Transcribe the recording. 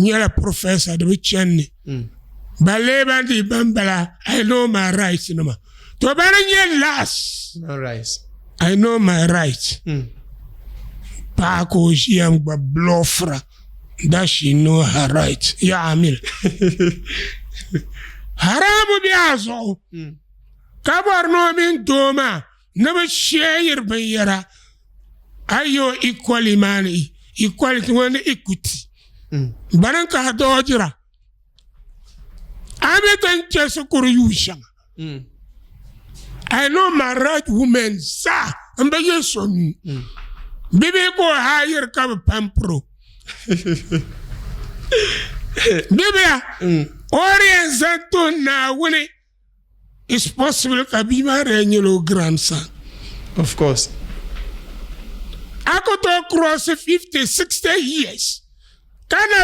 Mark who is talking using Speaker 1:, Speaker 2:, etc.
Speaker 1: You're a professor, the Chenny. Balebandi Bambala, I know my rights. No, to Baranya last.
Speaker 2: No rights.
Speaker 1: I know my rights. Paco Jiang Blofra. That she know her rights. Yeah, Amil. Haramu biazo. Kabar no min doma. Never share your bayera. Ayo equally money. Equality one equity. Baranka dojira. Ametan chesukuru yushang. I know my right woman, sir. And by your son. Baby go higher come pampro. Baby, Orient Santo now when it is possible to be my renewal grandson.
Speaker 2: Of course.
Speaker 1: I could talk across 50, 60 years. Can I